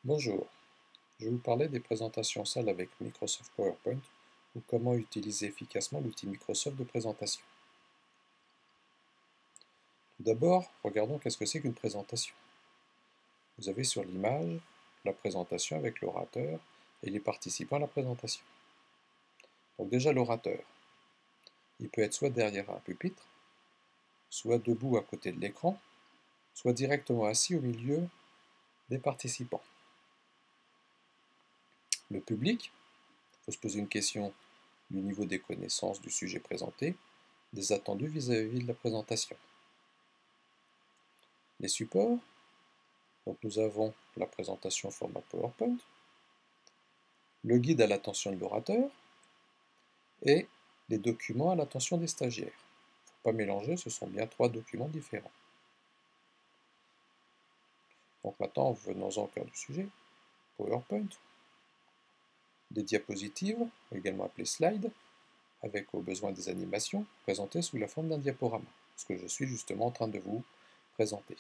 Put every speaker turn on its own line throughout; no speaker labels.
Bonjour, je vais vous parler des présentations salles avec Microsoft PowerPoint ou comment utiliser efficacement l'outil Microsoft de présentation. Tout d'abord, regardons qu'est-ce que c'est qu'une présentation. Vous avez sur l'image la présentation avec l'orateur et les participants à la présentation. Donc déjà l'orateur, il peut être soit derrière un pupitre, soit debout à côté de l'écran, soit directement assis au milieu des participants. Le public, il faut se poser une question du niveau des connaissances du sujet présenté, des attendus vis-à-vis de la présentation. Les supports, donc nous avons la présentation format PowerPoint, le guide à l'attention de l'orateur et les documents à l'attention des stagiaires. Il ne faut pas mélanger, ce sont bien trois documents différents. Donc maintenant, venons-en au cœur du sujet. PowerPoint, des diapositives, également appelées slides, avec au besoin des animations, présentées sous la forme d'un diaporama, ce que je suis justement en train de vous présenter.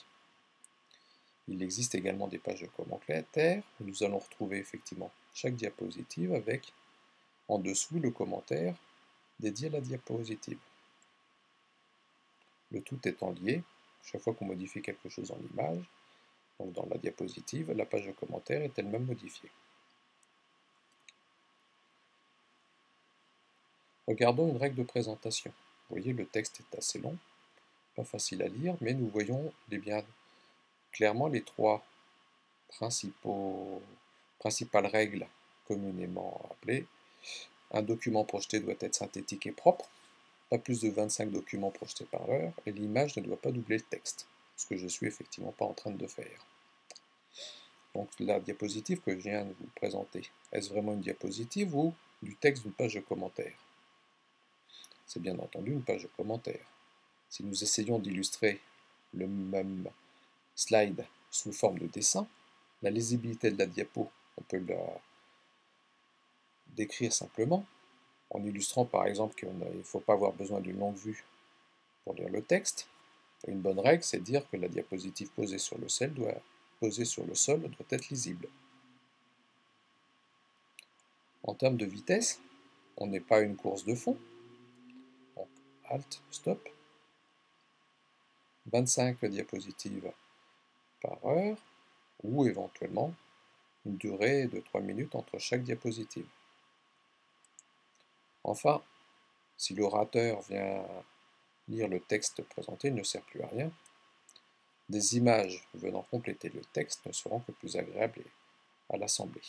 Il existe également des pages de commentaires où nous allons retrouver effectivement chaque diapositive avec en dessous le commentaire dédié à la diapositive. Le tout étant lié, chaque fois qu'on modifie quelque chose en image, donc dans la diapositive, la page de commentaires est elle-même modifiée. Regardons une règle de présentation. Vous voyez, le texte est assez long, pas facile à lire, mais nous voyons bien clairement les trois principales règles communément appelées. Un document projeté doit être synthétique et propre, pas plus de 25 documents projetés par heure, et l'image ne doit pas doubler le texte, ce que je suis effectivement pas en train de faire. Donc la diapositive que je viens de vous présenter, est-ce vraiment une diapositive ou du texte d'une page de commentaires? C'est bien entendu une page de commentaires. Si nous essayons d'illustrer le même slide sous forme de dessin, la lisibilité de la diapo, on peut la décrire simplement, en illustrant par exemple qu'il ne faut pas avoir besoin d'une longue vue pour lire le texte. Une bonne règle, c'est de dire que la diapositive posée sur le sol doit être lisible. En termes de vitesse, on n'est pas une course de fond. Donc, Alt, Stop. 25 diapositives par heure, ou éventuellement une durée de 3 minutes entre chaque diapositive. Enfin, si l'orateur vient lire le texte présenté, il ne sert plus à rien. Des images venant compléter le texte ne seront que plus agréables à l'assembler.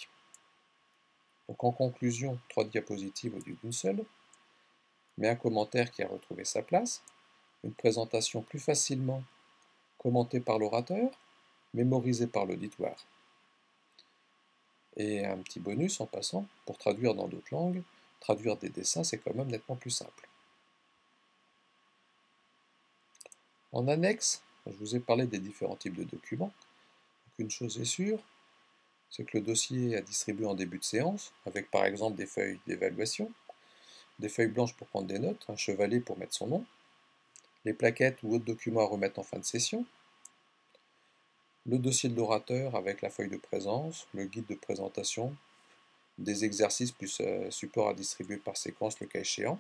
Donc en conclusion, 3 diapositives au lieu d'une seule, mais un commentaire qui a retrouvé sa place, une présentation plus facilement commentée par l'orateur, mémorisée par l'auditoire. Et un petit bonus en passant, pour traduire dans d'autres langues, traduire des dessins, c'est quand même nettement plus simple. En annexe, je vous ai parlé des différents types de documents. Donc une chose est sûre, c'est que le dossier à distribuer en début de séance, avec par exemple des feuilles d'évaluation, des feuilles blanches pour prendre des notes, un chevalet pour mettre son nom, les plaquettes ou autres documents à remettre en fin de session, le dossier de l'orateur avec la feuille de présence, le guide de présentation, des exercices plus support à distribuer par séquence le cas échéant,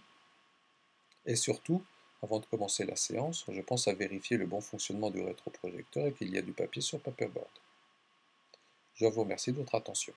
et surtout, avant de commencer la séance, je pense à vérifier le bon fonctionnement du rétroprojecteur et qu'il y a du papier sur paperboard. Je vous remercie de votre attention.